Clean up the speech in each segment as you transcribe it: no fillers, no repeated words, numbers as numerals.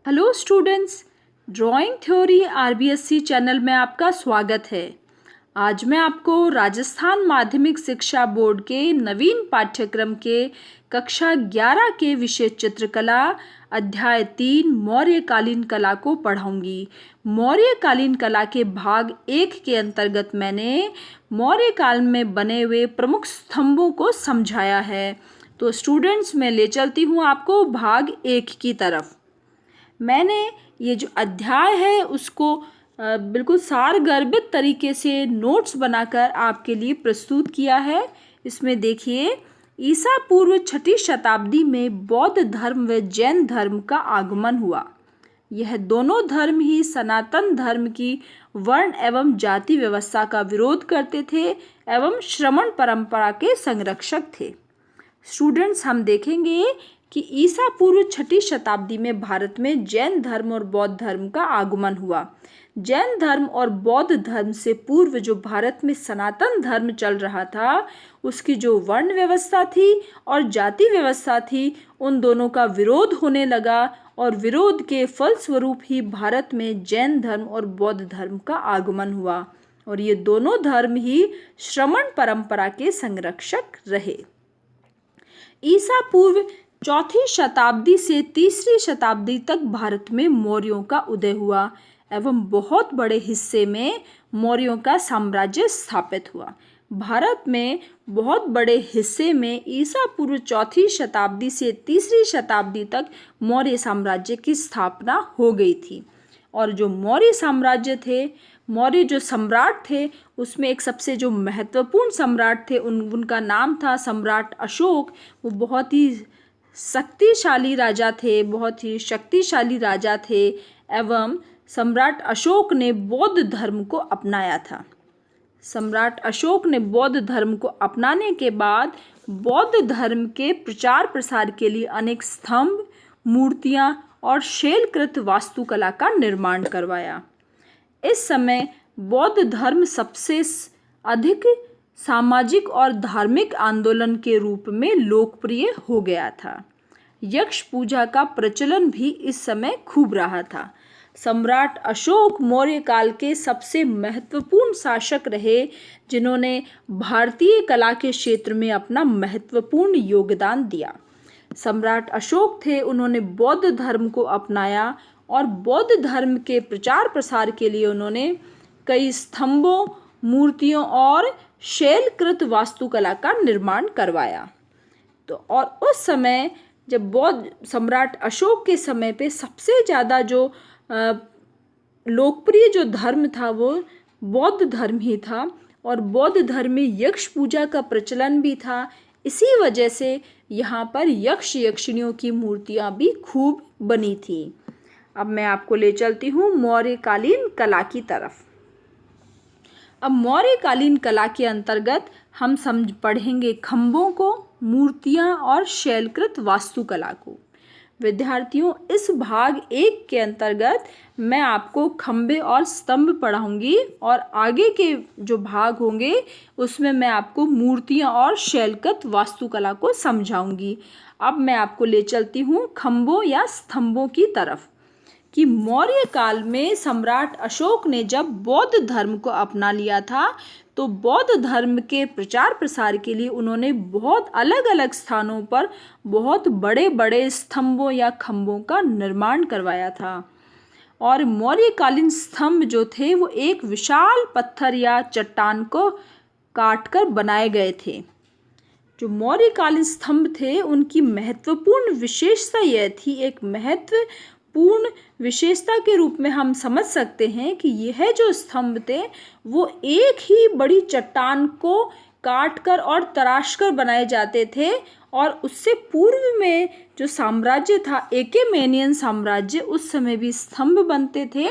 Hello students, drawing theory RBSC channel में आपका स्वागत है। आज मैं आपको राजस्थान माध्यमिक शिक्षा बोर्ड के नवीन पाठ्यक्रम के कक्षा 11 के विषय चित्रकला अध्याय 3 मौर्यकालीन कला को पढ़ाऊंगी। मौर्यकालीन कला के भाग 1 के अंतर्गत मैंने मौर्य काल में बने हुए प्रमुख स्तंभों को समझाया है। तो स्टूडेंट्स, मैं ले चलती हूँ आपको भाग 1 की तरफ। मैंने ये जो अध्याय है उसको बिल्कुल सारगर्भित तरीके से नोट्स बनाकर आपके लिए प्रस्तुत किया है। इसमें देखिए, ईसा पूर्व 6ठी शताब्दी में बौद्ध धर्म व जैन धर्म का आगमन हुआ। यह दोनों धर्म ही सनातन धर्म की वर्ण एवं जाति व्यवस्था का विरोध करते थे एवं श्रमण परंपरा के संरक्षक थे। स्टूडेंट्स, हम देखेंगे कि ईसा पूर्व 6ठी शताब्दी में भारत में जैन धर्म और बौद्ध धर्म का आगमन हुआ। जैन धर्म और बौद्ध धर्म से पूर्व जो भारत में सनातन धर्म चल रहा था, उसकी जो वर्ण व्यवस्था थी और जाति व्यवस्था थी, उन दोनों का विरोध होने लगा और विरोध के फलस्वरूप ही भारत में जैन धर्म और बौद्ध धर्म का आगमन हुआ और ये दोनों धर्म ही श्रमण परंपरा के संरक्षक रहे। ईसा पूर्व 4ठी शताब्दी से 3री शताब्दी तक भारत में मौर्यों का उदय हुआ एवं बहुत बड़े हिस्से में मौर्यों का साम्राज्य स्थापित हुआ। भारत में बहुत बड़े हिस्से में ईसा पूर्व 4ठी शताब्दी से 3री शताब्दी तक मौर्य साम्राज्य की स्थापना हो गई थी। और जो मौर्य साम्राज्य थे, मौर्य जो सम्राट थे, उसमें एक सबसे जो महत्वपूर्ण सम्राट थे उनका नाम था सम्राट अशोक। वो बहुत ही शक्तिशाली राजा थे, बहुत ही शक्तिशाली राजा थे एवं सम्राट अशोक ने बौद्ध धर्म को अपनाया था। सम्राट अशोक ने बौद्ध धर्म को अपनाने के बाद बौद्ध धर्म के प्रचार प्रसार के लिए अनेक स्तंभ, मूर्तियां और शैलकृत वास्तुकला का निर्माण करवाया। इस समय बौद्ध धर्म सबसे अधिक सामाजिक और धार्मिक आंदोलन के रूप में लोकप्रिय हो गया था। यक्ष पूजा का प्रचलन भी इस समय खूब रहा था। सम्राट अशोक मौर्य काल के सबसे महत्वपूर्ण शासक रहे, जिन्होंने भारतीय कला के क्षेत्र में अपना महत्वपूर्ण योगदान दिया। सम्राट अशोक थे, उन्होंने बौद्ध धर्म को अपनाया और बौद्ध धर्म के प्रचार प्रसार के लिए उन्होंने कई स्तंभों, मूर्तियों और शैलकृत वास्तुकला का निर्माण करवाया। तो और उस समय जब बौद्ध सम्राट अशोक के समय पे सबसे ज़्यादा जो लोकप्रिय जो धर्म था वो बौद्ध धर्म ही था और बौद्ध धर्म में यक्ष पूजा का प्रचलन भी था। इसी वजह से यहाँ पर यक्ष यक्षिणियों की मूर्तियाँ भी खूब बनी थी। अब मैं आपको ले चलती हूँ मौर्यकालीन कला की तरफ। अब मौर्यकालीन कला के अंतर्गत हम पढ़ेंगे खंभों को, मूर्तियाँ और शैलकृत वास्तुकला को। विद्यार्थियों, इस भाग 1 के अंतर्गत मैं आपको खंभे और स्तंभ पढ़ाऊंगी और आगे के जो भाग होंगे उसमें मैं आपको मूर्तियाँ और शैलकृत वास्तुकला को समझाऊंगी। अब मैं आपको ले चलती हूँ खंभों या स्तंभों की तरफ कि मौर्य काल में सम्राट अशोक ने जब बौद्ध धर्म को अपना लिया था तो बौद्ध धर्म के प्रचार प्रसार के लिए उन्होंने बहुत अलग अलग स्थानों पर बहुत बड़े बड़े स्तंभों या खंभों का निर्माण करवाया था। और मौर्यकालीन स्तंभ जो थे वो एक विशाल पत्थर या चट्टान को काटकर बनाए गए थे। जो मौर्यकालीन स्तंभ थे उनकी महत्वपूर्ण विशेषता यह थी, एक महत्वपूर्ण विशेषता के रूप में हम समझ सकते हैं कि यह जो स्तंभ थे वो एक ही बड़ी चट्टान को काटकर और तराशकर बनाए जाते थे। और उससे पूर्व में जो साम्राज्य था एकेमेनियन साम्राज्य, उस समय भी स्तंभ बनते थे,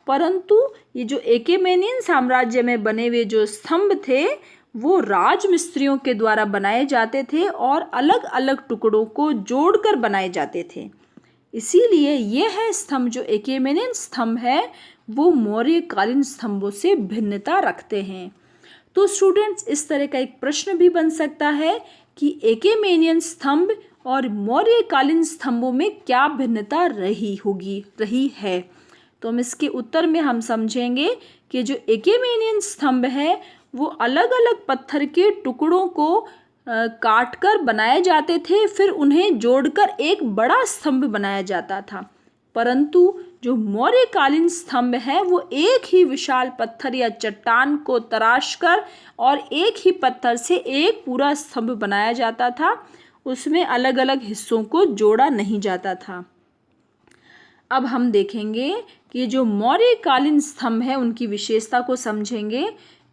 परंतु ये जो एकेमेनियन साम्राज्य में बने हुए जो स्तंभ थे वो राजमिस्त्रियों के द्वारा बनाए जाते थे और अलग अलग टुकड़ों को जोड़कर बनाए जाते थे। इसीलिए ये है स्तंभ जो एकेमेनियन स्तंभ है वो मौर्यकालीन स्तंभों से भिन्नता रखते हैं। तो स्टूडेंट्स, इस तरह का एक प्रश्न भी बन सकता है कि एकेमेनियन स्तंभ और मौर्यकालीन स्तंभों में क्या भिन्नता रही है। तो हम इसके उत्तर में हम समझेंगे कि जो एकेमेनियन स्तंभ है वो अलग अलग पत्थर के टुकड़ों को काट कर बनाए जाते थे, फिर उन्हें जोड़कर एक बड़ा स्तंभ बनाया जाता था। परंतु जो मौर्यकालीन स्तंभ है वो एक ही विशाल पत्थर या चट्टान को तराशकर और एक ही पत्थर से एक पूरा स्तंभ बनाया जाता था, उसमें अलग अलग हिस्सों को जोड़ा नहीं जाता था। अब हम देखेंगे कि जो मौर्यकालीन स्तंभ है उनकी विशेषता को समझेंगे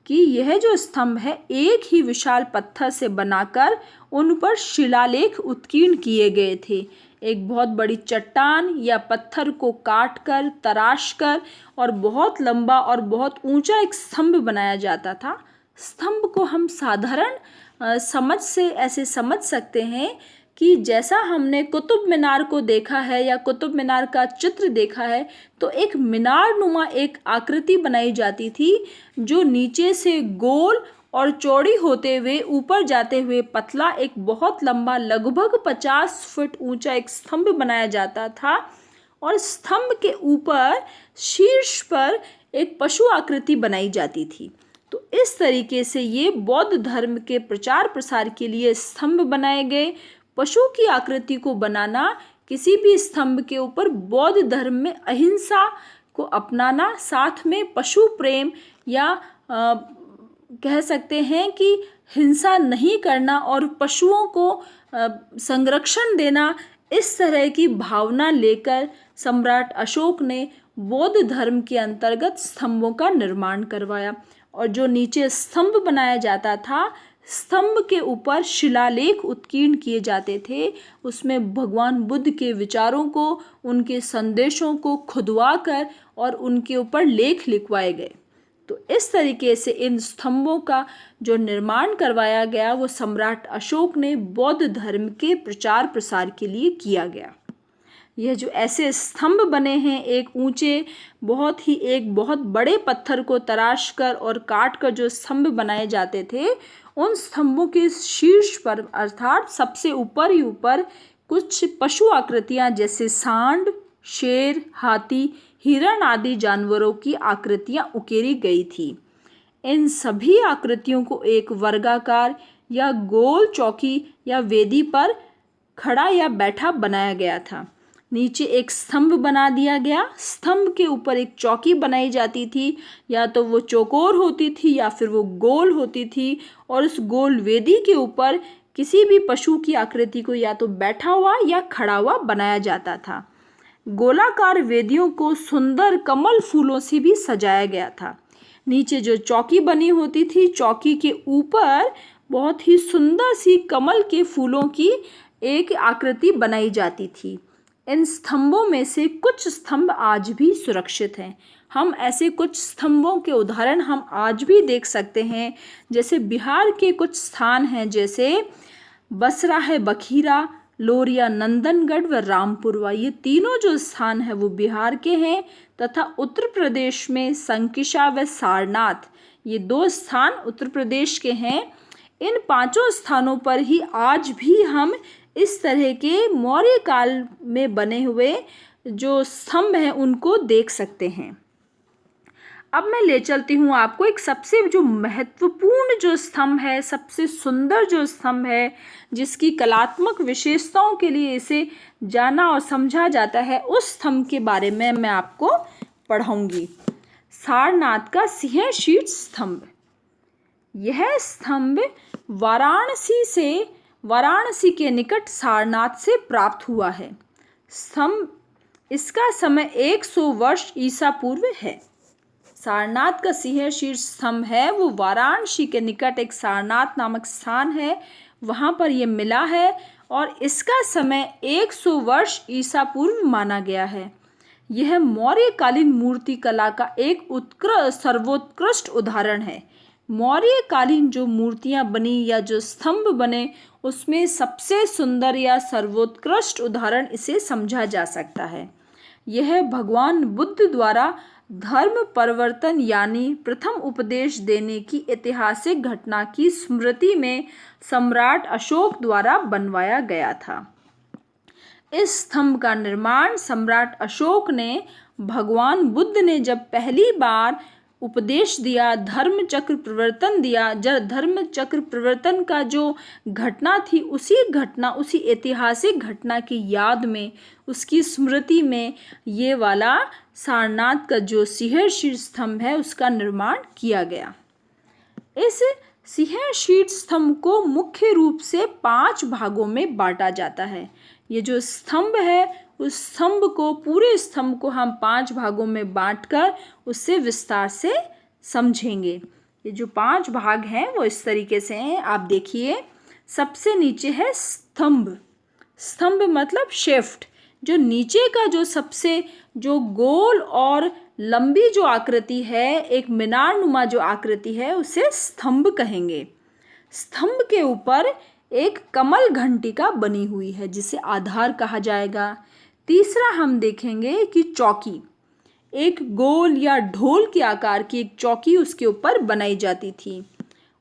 कि यह जो स्तंभ है एक ही विशाल पत्थर से बनाकर उन पर शिलालेख उत्कीर्ण किए गए थे। एक बहुत बड़ी चट्टान या पत्थर को काट कर तराश कर और बहुत लंबा और बहुत ऊंचा एक स्तंभ बनाया जाता था। स्तंभ को हम साधारण समझ से ऐसे समझ सकते हैं कि जैसा हमने कुतुब मीनार को देखा है या कुतुब मीनार का चित्र देखा है, तो एक मीनार नुमा एक आकृति बनाई जाती थी जो नीचे से गोल और चौड़ी होते हुए ऊपर जाते हुए पतला एक बहुत लंबा लगभग 50 फुट ऊंचा एक स्तंभ बनाया जाता था और स्तंभ के ऊपर शीर्ष पर एक पशु आकृति बनाई जाती थी। तो इस तरीके से ये बौद्ध धर्म के प्रचार प्रसार के लिए स्तंभ बनाए गए। पशु की आकृति को बनाना किसी भी स्तंभ के ऊपर बौद्ध धर्म में अहिंसा को अपनाना, साथ में पशु प्रेम या कह सकते हैं कि हिंसा नहीं करना और पशुओं को संरक्षण देना, इस तरह की भावना लेकर सम्राट अशोक ने बौद्ध धर्म के अंतर्गत स्तंभों का निर्माण करवाया। और जो नीचे स्तंभ बनाया जाता था, स्तंभ के ऊपर शिलालेख उत्कीर्ण किए जाते थे, उसमें भगवान बुद्ध के विचारों को, उनके संदेशों को खुदवा कर और उनके ऊपर लेख लिखवाए गए। तो इस तरीके से इन स्तंभों का जो निर्माण करवाया गया वो सम्राट अशोक ने बौद्ध धर्म के प्रचार प्रसार के लिए किया गया। यह जो ऐसे स्तंभ बने हैं, एक ऊंचे एक बहुत बड़े पत्थर को तराश कर और काट कर जो स्तंभ बनाए जाते थे, उन स्तंभों के शीर्ष पर अर्थात सबसे ऊपर ही ऊपर कुछ पशु आकृतियां जैसे सांड, शेर, हाथी, हिरण आदि जानवरों की आकृतियां उकेरी गई थी। इन सभी आकृतियों को एक वर्गाकार या गोल चौकी या वेदी पर खड़ा या बैठा बनाया गया था। नीचे एक स्तंभ बना दिया गया, स्तंभ के ऊपर एक चौकी बनाई जाती थी, या तो वो चौकोर होती थी या फिर वो गोल होती थी, और उस गोल वेदी के ऊपर किसी भी पशु की आकृति को या तो बैठा हुआ या खड़ा हुआ बनाया जाता था। गोलाकार वेदियों को सुंदर कमल फूलों से भी सजाया गया था। नीचे जो चौकी बनी होती थी, चौकी के ऊपर बहुत ही सुंदर सी कमल के फूलों की एक आकृति बनाई जाती थी। इन स्तंभों में से कुछ स्तंभ आज भी सुरक्षित हैं। हम ऐसे कुछ स्तंभों के उदाहरण हम आज भी देख सकते हैं। जैसे बिहार के कुछ स्थान हैं, जैसे बसरा है बखीरा, लोरिया नंदनगढ़ व रामपुरवा, ये तीनों जो स्थान है वो बिहार के हैं। तथा उत्तर प्रदेश में संकिशा व सारनाथ, ये 2 स्थान उत्तर प्रदेश के हैं। इन 5 स्थानों पर ही आज भी हम इस तरह के मौर्य काल में बने हुए जो स्तंभ हैं उनको देख सकते हैं। अब मैं ले चलती हूँ आपको एक सबसे जो महत्वपूर्ण जो स्तंभ है, सबसे सुंदर जो स्तंभ है, जिसकी कलात्मक विशेषताओं के लिए इसे जाना और समझा जाता है, उस स्तंभ के बारे में मैं आपको पढ़ाऊंगी। सारनाथ का सिंह शीर्ष स्तंभ। यह स्तंभ वाराणसी के निकट सारनाथ से प्राप्त हुआ है। इसका समय 100 वर्ष ईसा पूर्व है। सारनाथ का सिंह शीर्ष स्तंभ है वो वाराणसी के निकट एक सारनाथ नामक स्थान है, वहाँ पर ये मिला है और इसका समय 100 वर्ष ईसा पूर्व माना गया है। यह मौर्यकालीन मूर्ति कला का एक सर्वोत्कृष्ट उदाहरण है। मौर्यकालीन जो मूर्तियां बनी या जो स्तंभ बने, उसमें सबसे सुंदर या सर्वोत्कृष्ट उदाहरण इसे समझा जा सकता है। यह भगवान बुद्ध द्वारा धर्म परिवर्तन यानी प्रथम उपदेश देने की ऐतिहासिक घटना की स्मृति में सम्राट अशोक द्वारा बनवाया गया था। इस स्तंभ का निर्माण सम्राट अशोक ने भगवान बुद्ध ने जब पहली बार उपदेश दिया, धर्म चक्र प्रवर्तन दिया, जब धर्म चक्र प्रवर्तन का जो घटना थी, उसी ऐतिहासिक घटना की याद में, उसकी स्मृति में ये वाला सारनाथ का जो सिंहशीर्ष स्तंभ है उसका निर्माण किया गया। इस सिंहशीर्ष स्तंभ को मुख्य रूप से 5 भागों में बांटा जाता है। ये जो स्तंभ है उस स्तंभ को, पूरे स्तंभ को हम 5 भागों में बांटकर उससे विस्तार से समझेंगे। ये जो 5 भाग हैं वो इस तरीके से हैं, आप देखिए। सबसे नीचे है स्तंभ। स्तंभ मतलब शेफ्ट, जो नीचे का जो सबसे जो गोल और लंबी जो आकृति है, एक मीनार नुमा जो आकृति है, उसे स्तंभ कहेंगे। स्तंभ के ऊपर एक कमल घंटिका बनी हुई है जिसे आधार कहा जाएगा। तीसरा हम देखेंगे कि चौकी, एक गोल या ढोल के आकार की एक चौकी उसके ऊपर बनाई जाती थी।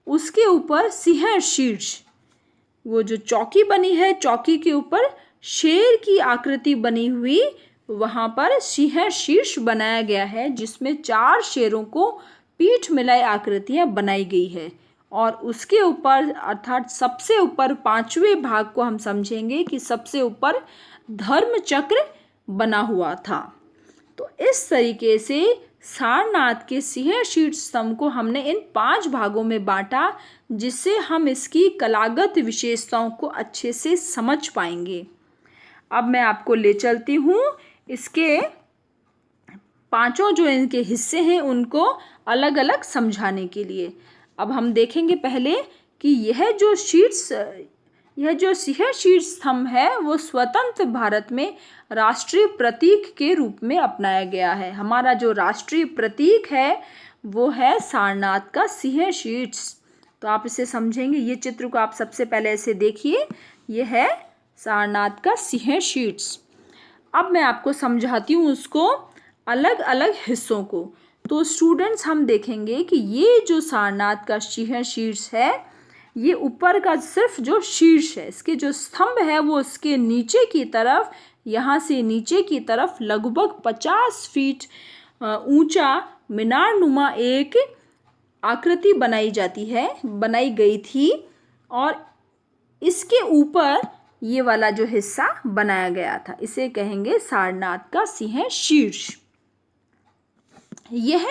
उसके ऊपर सिंहशीर्ष, वो जो चौकी बनी है, चौकी के ऊपर शेर की आकृति बनी हुई, वहाँ पर सिंहशीर्ष बनाया गया है जिसमें 4 शेरों को पीठ मिलाई आकृतियाँ बनाई गई है। और उसके ऊपर अर्थात सबसे ऊपर 5वें भाग को हम समझेंगे कि सबसे ऊपर धर्म चक्र बना हुआ था। तो इस तरीके से सारनाथ के सिंहशीर्ष स्तंभ को हमने इन 5 भागों में बांटा, जिससे हम इसकी कलागत विशेषताओं को अच्छे से समझ पाएंगे। अब मैं आपको ले चलती हूँ इसके 5 जो इनके हिस्से हैं उनको अलग अलग समझाने के लिए। अब हम देखेंगे पहले कि यह जो सिंहशीर्ष स्तंभ है वो स्वतंत्र भारत में राष्ट्रीय प्रतीक के रूप में अपनाया गया है। हमारा जो राष्ट्रीय प्रतीक है वो है सारनाथ का सिंहशीर्ष। तो आप इसे समझेंगे, ये चित्र को आप सबसे पहले इसे देखिए, ये है सारनाथ का सिंहशीर्ष। अब मैं आपको समझाती हूँ उसको अलग अलग हिस्सों को। तो स्टूडेंट्स, हम देखेंगे कि ये जो सारनाथ का सिंहशीर्ष है, ये ऊपर का सिर्फ जो शीर्ष है, इसके जो स्तंभ है वो उसके नीचे की तरफ, यहाँ से नीचे की तरफ लगभग 50 फीट ऊंचा मीनार नुमा एक आकृति बनाई गई थी और इसके ऊपर ये वाला जो हिस्सा बनाया गया था, इसे कहेंगे सारनाथ का सिंहशीर्ष। यह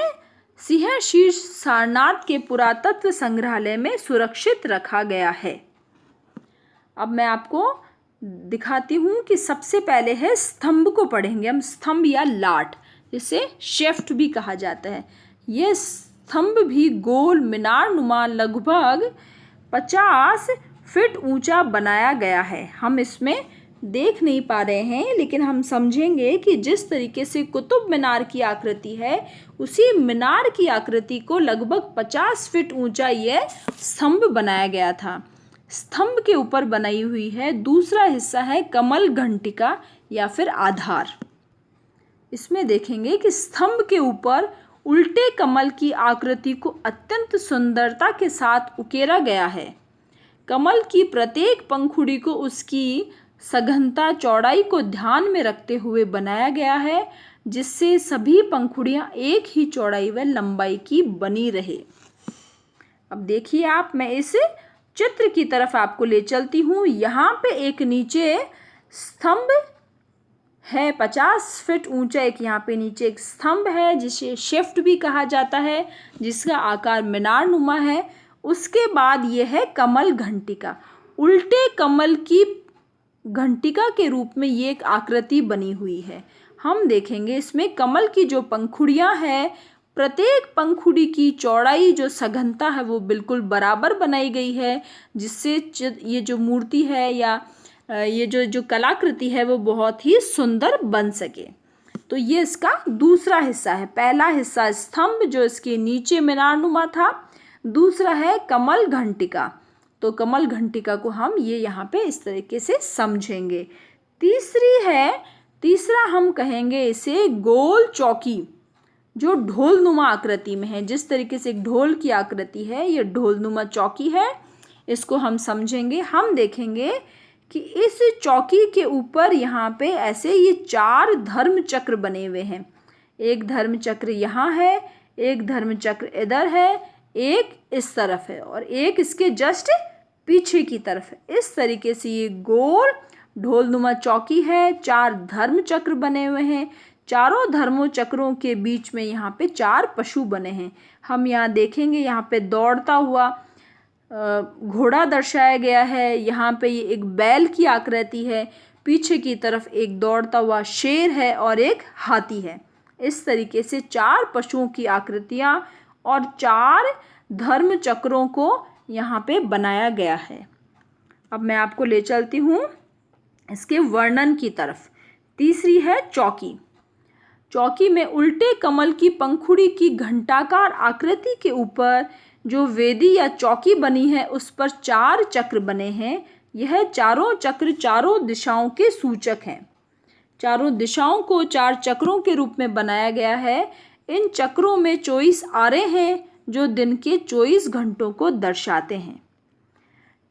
सिंहशीर्ष सारनाथ के पुरातत्व संग्रहालय में सुरक्षित रखा गया है। अब मैं आपको दिखाती हूँ कि सबसे पहले है स्तंभ को पढ़ेंगे हम, स्तंभ या लाट, जिसे शेफ्ट भी कहा जाता है। यह स्तंभ भी गोल मीनार नुमा लगभग 50 फीट ऊंचा बनाया गया है। हम इसमें देख नहीं पा रहे हैं, लेकिन हम समझेंगे कि जिस तरीके से कुतुब मीनार की आकृति है, उसी मीनार की आकृति को लगभग 50 फीट ऊंचा यह स्तंभ बनाया गया था। स्तंभ के ऊपर बनाई हुई है दूसरा हिस्सा है कमल घंटिका या फिर आधार। इसमें देखेंगे कि स्तंभ के ऊपर उल्टे कमल की आकृति को अत्यंत सुंदरता के साथ उकेरा गया है। कमल की प्रत्येक पंखुड़ी को उसकी सघनता, चौड़ाई को ध्यान में रखते हुए बनाया गया है, जिससे सभी पंखुड़ियां एक ही चौड़ाई व लंबाई की बनी रहे। अब देखिए आप, मैं इस चित्र की तरफ आपको ले चलती हूँ। यहाँ पे एक नीचे स्तंभ है 50 फीट ऊंचा, एक यहाँ पे नीचे एक स्तंभ है जिसे शेफ्ट भी कहा जाता है, जिसका आकार मीनार नुमा है। उसके बाद ये है कमल घंटिका। उल्टे कमल की घंटिका के रूप में ये एक आकृति बनी हुई है। हम देखेंगे इसमें कमल की जो पंखुड़ियाँ हैं, प्रत्येक पंखुड़ी की चौड़ाई, जो सघनता है वो बिल्कुल बराबर बनाई गई है, जिससे ये जो मूर्ति है या ये जो कलाकृति है वो बहुत ही सुंदर बन सके। तो ये इसका दूसरा हिस्सा है। पहला हिस्सा स्तंभ जो इसके नीचे मीनार नुमा था, दूसरा है कमल घंटिका। तो कमल घंटिका को हम ये यहाँ पे इस तरीके से समझेंगे। तीसरा हम कहेंगे इसे गोल चौकी, जो ढोल नुमा आकृति में है। जिस तरीके से एक ढोल की आकृति है, ये ढोल नुमा चौकी है, इसको हम समझेंगे। हम देखेंगे कि इस चौकी के ऊपर यहाँ पे ऐसे ये 4 धर्म चक्र बने हुए हैं। एक धर्म चक्र यहाँ है, एक धर्म चक्र इधर है, एक इस तरफ है और एक इसके जस्ट पीछे की तरफ है। इस तरीके से ये गोल ढोलनुमा चौकी है। 4 धर्म चक्र बने हुए हैं। चारों धर्मों चक्रों के बीच में यहाँ पे 4 पशु बने हैं। हम यहाँ देखेंगे, यहाँ पे दौड़ता हुआ घोड़ा दर्शाया गया है। यहाँ पे ये एक बैल की आकृति है। पीछे की तरफ एक दौड़ता हुआ शेर है और एक हाथी है। इस तरीके से 4 पशुओं की आकृतियाँ और 4 धर्म चक्रों को यहाँ पे बनाया गया है। अब मैं आपको ले चलती हूँ इसके वर्णन की तरफ। तीसरी है चौकी। चौकी में उल्टे कमल की पंखुड़ी की घंटाकार आकृति के ऊपर जो वेदी या चौकी बनी है उस पर 4 चक्र बने हैं। यह चारों चक्र चारों दिशाओं के सूचक हैं। चारों दिशाओं को 4 चक्रों के रूप में बनाया गया है। इन चक्रों में 24 आरे हैं जो दिन के 24 घंटों को दर्शाते हैं।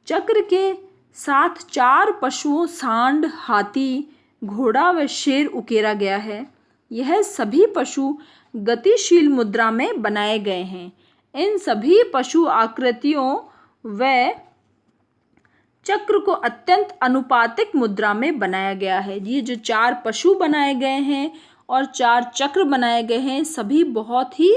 चक्र के साथ 4 पशुओं सांड, हाथी, घोड़ा व शेर उकेरा गया है। यह सभी पशु गतिशील मुद्रा में बनाए गए हैं। इन सभी पशु आकृतियों व चक्र को अत्यंत अनुपातिक मुद्रा में बनाया गया है। ये जो 4 पशु बनाए गए हैं और 4 चक्र बनाए गए हैं, सभी बहुत ही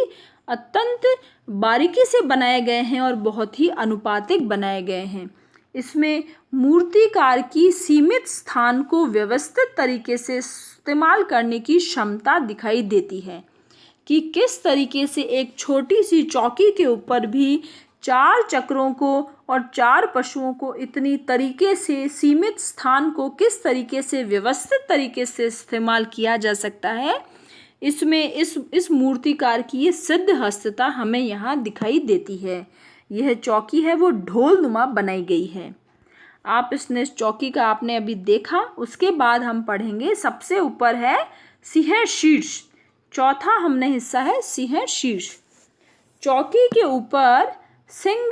अत्यंत बारीकी से बनाए गए हैं और बहुत ही अनुपातिक बनाए गए हैं। इसमें मूर्तिकार की सीमित स्थान को व्यवस्थित तरीके से इस्तेमाल करने की क्षमता दिखाई देती है कि किस तरीके से एक छोटी सी चौकी के ऊपर भी 4 चक्रों को और 4 पशुओं को इतनी तरीके से सीमित स्थान को किस तरीके से व्यवस्थित तरीके से इस्तेमाल किया जा सकता है। इसमें इस मूर्तिकार की ये सिद्ध हस्तता हमें यहाँ दिखाई देती है। यह चौकी है वो ढोलनुमा बनाई गई है। आप इस चौकी का आपने अभी देखा। उसके बाद हम पढ़ेंगे, सबसे ऊपर है सिंह शीर्ष। चौथा हमने हिस्सा है सिंह शीर्ष। चौकी के ऊपर सिंह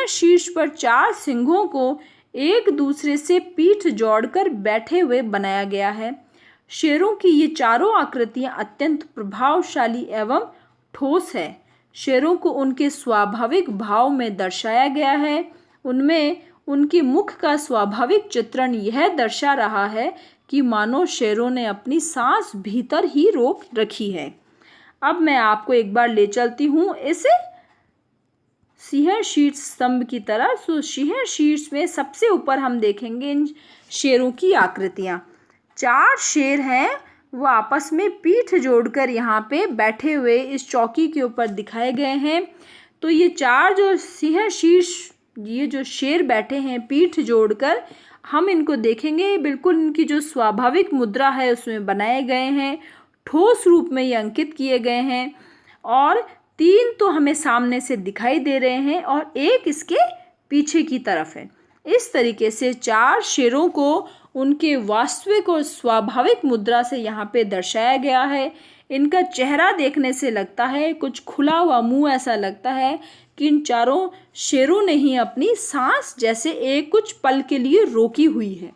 शीर्ष पर 4 सिंहों को एक दूसरे से पीठ जोड़कर बैठे हुए बनाया गया है। शेरों की ये चारों आकृतियां अत्यंत प्रभावशाली एवं ठोस है। शेरों को उनके स्वाभाविक भाव में दर्शाया गया है। उनमें उनके मुख का स्वाभाविक चित्रण यह दर्शा रहा है कि मानो शेरों ने अपनी सांस भीतर ही रोक रखी है। अब मैं आपको एक बार ले चलती हूँ इस सिंह शीर्ष स्तंभ की तरफ। तो सिंह शीर्ष में सबसे ऊपर हम देखेंगे इन शेरों की आकृतियाँ। 4 शेर हैं, वो आपस में पीठ जोड़कर यहाँ पे बैठे हुए इस चौकी के ऊपर दिखाए गए हैं। तो ये 4 जो सिंह शीर्ष, ये जो शेर बैठे हैं पीठ जोड़कर, हम इनको देखेंगे। बिल्कुल इनकी जो स्वाभाविक मुद्रा है उसमें बनाए गए हैं। ठोस रूप में ये अंकित किए गए हैं और 3 तो हमें सामने से दिखाई दे रहे हैं और एक इसके पीछे की तरफ है। इस तरीके से 4 शेरों को उनके वास्तविक और स्वाभाविक मुद्रा से यहाँ पे दर्शाया गया है। इनका चेहरा देखने से लगता है, कुछ खुला हुआ मुंह, ऐसा लगता है कि इन चारों शेरों ने ही अपनी सांस जैसे एक कुछ पल के लिए रोकी हुई है।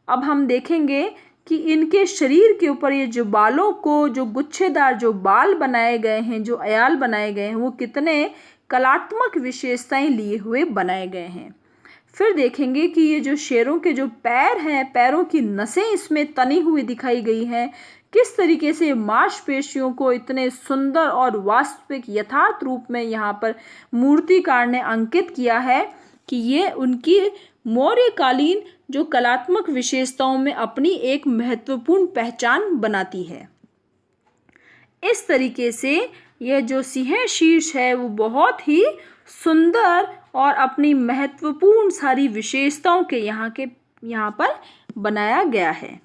अब हम देखेंगे कि इनके शरीर के ऊपर ये जो बालों को, जो गुच्छेदार जो बाल बनाए गए हैं, जो अयाल बनाए गए हैं, वो कितने कलात्मक विशेषताएं लिए हुए बनाए गए हैं। फिर देखेंगे कि ये जो शेरों के जो पैर हैं, पैरों की नसें इसमें तनी हुई दिखाई गई हैं। किस तरीके से मांसपेशियों को इतने सुंदर और वास्तविक यथार्थ रूप में यहाँ पर मूर्तिकार ने अंकित किया है कि ये उनकी मौर्यकालीन जो कलात्मक विशेषताओं में अपनी एक महत्वपूर्ण पहचान बनाती है। इस तरीके से यह जो सिंह शीर्ष है वो बहुत ही सुंदर और अपनी महत्वपूर्ण सारी विशेषताओं के यहाँ पर बनाया गया है।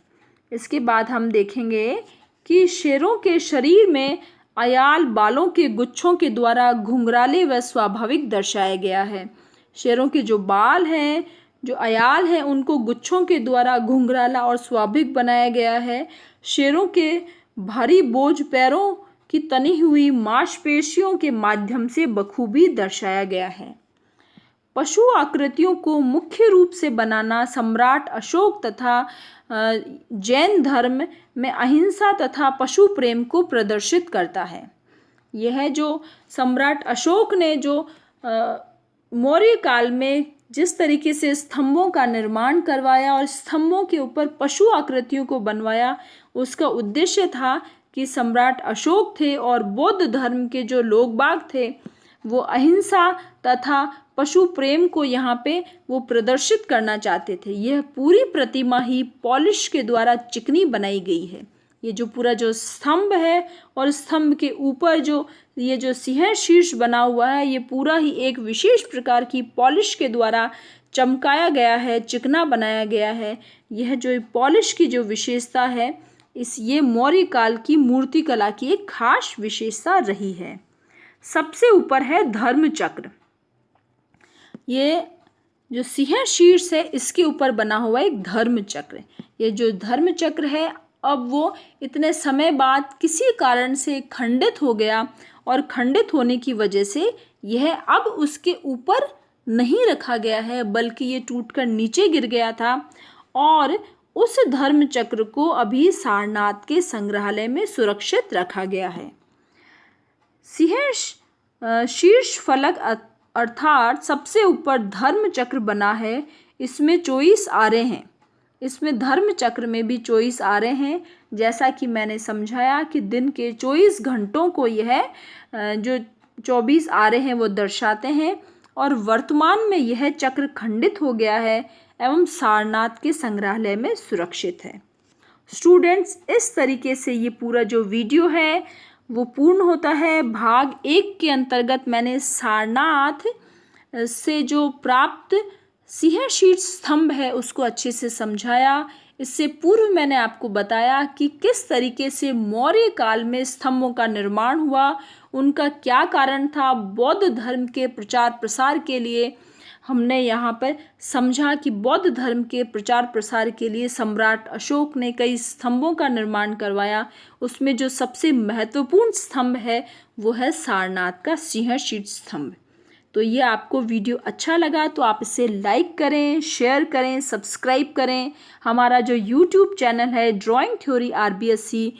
इसके बाद हम देखेंगे कि शेरों के शरीर में अयाल बालों के गुच्छों के द्वारा घुंघराले व स्वाभाविक दर्शाया गया है। शेरों के जो बाल हैं, जो अयाल हैं, उनको गुच्छों के द्वारा घुंघराला और स्वाभाविक बनाया गया है। शेरों के भारी बोझ पैरों की तनी हुई मांसपेशियों के माध्यम से बखूबी दर्शाया गया है। पशु आकृतियों को मुख्य रूप से बनाना सम्राट अशोक तथा जैन धर्म में अहिंसा तथा पशु प्रेम को प्रदर्शित करता है। यह जो सम्राट अशोक ने जो मौर्य काल में जिस तरीके से स्तंभों का निर्माण करवाया और स्तंभों के ऊपर पशु आकृतियों को बनवाया, उसका उद्देश्य था कि सम्राट अशोक थे और बौद्ध धर्म के जो लोग बाग थे वो अहिंसा तथा पशु प्रेम को यहाँ पे वो प्रदर्शित करना चाहते थे। यह पूरी प्रतिमा ही पॉलिश के द्वारा चिकनी बनाई गई है। ये जो पूरा जो स्तंभ है और स्तंभ के ऊपर जो ये जो सिंह शीर्ष बना हुआ है, ये पूरा ही एक विशेष प्रकार की पॉलिश के द्वारा चमकाया गया है, चिकना बनाया गया है। यह जो पॉलिश की जो विशेषता है, ये मौर्य काल की मूर्ति कला की एक खास विशेषता रही है। सबसे ऊपर है धर्म चक्र। ये जो सिंह शीर्ष है, इसके ऊपर बना हुआ एक धर्म चक्र। ये जो धर्म चक्र है, अब वो इतने समय बाद किसी कारण से खंडित हो गया और खंडित होने की वजह से यह अब उसके ऊपर नहीं रखा गया है, बल्कि ये टूटकर नीचे गिर गया था और उस धर्म चक्र को अभी सारनाथ के संग्रहालय में सुरक्षित रखा गया है। सिंह शीर्ष फलक अर्थात सबसे ऊपर धर्म चक्र बना है। इसमें 24 आरे हैं। इसमें धर्म चक्र में भी 24 आरे हैं। जैसा कि मैंने समझाया कि दिन के 24 घंटों को यह जो 24 आरे हैं वो दर्शाते हैं और वर्तमान में यह चक्र खंडित हो गया है एवं सारनाथ के संग्रहालय में सुरक्षित है। स्टूडेंट्स, इस तरीके से ये पूरा जो वीडियो है वो पूर्ण होता है। भाग 1 के अंतर्गत मैंने सारनाथ से जो प्राप्त सिंह शीर्ष स्तंभ है उसको अच्छे से समझाया। इससे पूर्व मैंने आपको बताया कि किस तरीके से मौर्य काल में स्तंभों का निर्माण हुआ, उनका क्या कारण था। बौद्ध धर्म के प्रचार प्रसार के लिए हमने यहाँ पर समझा कि बौद्ध धर्म के प्रचार प्रसार के लिए सम्राट अशोक ने कई स्तंभों का निर्माण करवाया। उसमें जो सबसे महत्वपूर्ण स्तंभ है वो है सारनाथ का सिंह शीर्ष स्तंभ। तो ये आपको वीडियो अच्छा लगा तो आप इसे लाइक करें, शेयर करें, सब्सक्राइब करें। हमारा जो यूट्यूब चैनल है ड्राइंग थ्योरी आरबीएससी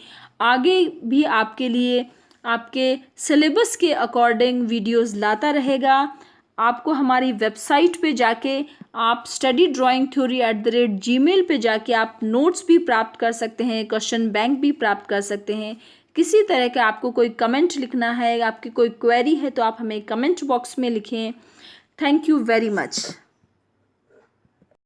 आगे भी आपके लिए आपके सिलेबस के अकॉर्डिंग वीडियोस लाता रहेगा। आपको हमारी वेबसाइट पे जाके आप studyDrawingTheory@gmail पे जाके आप नोट्स भी प्राप्त कर सकते हैं, क्वेश्चन बैंक भी प्राप्त कर सकते हैं। किसी तरह का आपको कोई कमेंट लिखना है, आपकी कोई क्वेरी है तो आप हमें कमेंट बॉक्स में लिखें। Thank you very much.